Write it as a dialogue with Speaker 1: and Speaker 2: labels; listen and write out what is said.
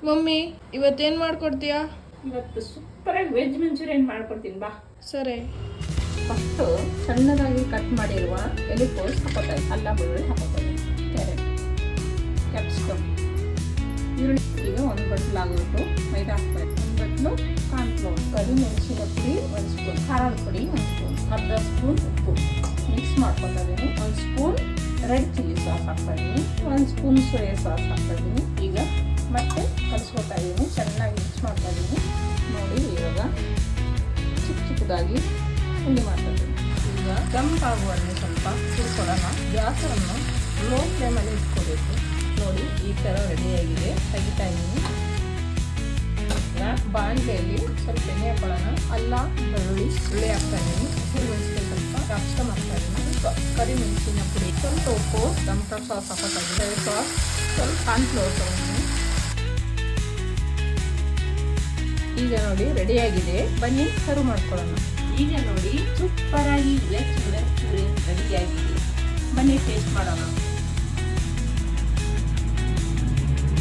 Speaker 1: Mummy ಇವತ್ತೇನು ಮಾಡ್ಕೊಡ್ತೀಯಾ?
Speaker 2: ಇವತ್ತು ಸೂಪರಾಗಿ ವೆಜ್ ಮಂಚೂರಿಯನ್ ಮಾಡ್ಕೊಡ್ತೀನಿ ಬಾ.
Speaker 1: ಸರಿ.
Speaker 2: ಫಸ್ಟು ಸಣ್ಣದಾಗಿ ಕಟ್ ಮಾಡಿರುವ ಎಲೆಕೋಸು ಹಾಕೋತಾರೆ, ಅಲ್ಲ ಬೆಳ್ಳುಳ್ಳಿ ಹಾಕೋತಾರೆ, ಕ್ಯಾರೆಟ್, ಕ್ಯಾಪ್ಸಿಕಮ್, ಈರುಳ್ಳಿ. ಈಗ ಒಂದು ಬಟ್ಲಾಗ್ಬಿಟ್ಟು ಮೈದಾ ಹಾಕ್ಬೇಕು, ಒಂದು ಬಟ್ಲು ಕಾರ್ನ್ಫ್ಲೋರ್, ಕರಿಮೆಣಸಿನ ಪುಡಿ 1 ಸ್ಪೂನ್, ಖಾರದ ಪುಡಿ 1 ಸ್ಪೂನ್, ಅರ್ಧ ಸ್ಪೂನ್ ಉಪ್ಪು ಮಿಕ್ಸ್ ಮಾಡ್ಕೊತಾ ಇದ್ದೀನಿ. 1 ಸ್ಪೂನ್ ರೆಡ್ ಚಿಲ್ಲಿ ಸಾಸ್ ಹಾಕ್ತಾ ಇದ್ದೀನಿ, 1 ಸ್ಪೂನ್ ಸೋಯಾ ಸಾಸ್ ಹಾಕ್ತಾ ಇದ್ದೀನಿ. ಈಗ ಮತ್ತೆ ಕಲಿಸ್ಕೊತಾ ಇದ್ದೀನಿ, ಚೆನ್ನಾಗಿ ಮಿಕ್ಸ್ ಮಾಡ್ತಾ ಇದ್ದೀನಿ. ನೋಡಿ ಇವಾಗ ಚಿಕ್ಕದಾಗಿ ಉಂಡೆ ಮಾಡ್ತಾ ಇದ್ದೀನಿ. ಈಗ ಕೆಂಪಾಗುವಂತೆ ಸ್ವಲ್ಪ ಹುರ್ಕೊಳ್ಳೋಣ. ಗ್ಯಾಸನ್ನು ಲೋ ಫ್ಲೇಮಲ್ಲಿ ಇಟ್ಕೋಬೇಕು. ನೋಡಿ ಈ ಥರ ರೆಡಿಯಾಗಿದೆ, ತೆಗಿತಾ ಇದ್ದೀನಿ. ಬಾಣಲೆಯಲ್ಲಿ ಸ್ವಲ್ಪ ಎಣ್ಣೆ ಹಾಕೊಳ್ಳೋಣ. ಅಲ್ಲ ಬೆಳ್ಳುಳ್ಳಿ ಹಾಕ್ತಾ ಇದ್ದೀನಿ, ಹಸಿರುಮೆಣಸಿನ ಸ್ವಲ್ಪ ಕ್ಯಾಪ್ಸಿಕಮ್ ಹಾಕ್ತಾ ಇದ್ದೀನಿ, ಕರಿಮೆಣಸಿನ ಪುಡಿ, ಸ್ವಲ್ಪ ಉಪ್ಪು, ಟೊಮೆಟೊ ಸಾಸ್ ಹಾಕೋತಾ ಇದ್ದೀನಿ, ಸಾಸ್, ಸ್ವಲ್ಪ ಕಾರ್ನ್ಫ್ಲೋರ್ ತಗೊಂಡಿದ್ದೀನಿ. ಈಗ ನೋಡಿ ರೆಡಿಯಾಗಿದೆ, ಬನ್ನಿ ಸರ್ವ್ ಮಾಡ್ಕೊಳ್ಳೋಣ. ಈಗ ನೋಡಿ ಸೂಪರಾಗಿ ವೆಜ್ ಮಂಚೂರಿಯನ್ ರೆಡಿಯಾಗಿದೆ, ಬನ್ನಿ ಟೇಸ್ಟ್ ಮಾಡೋಣ.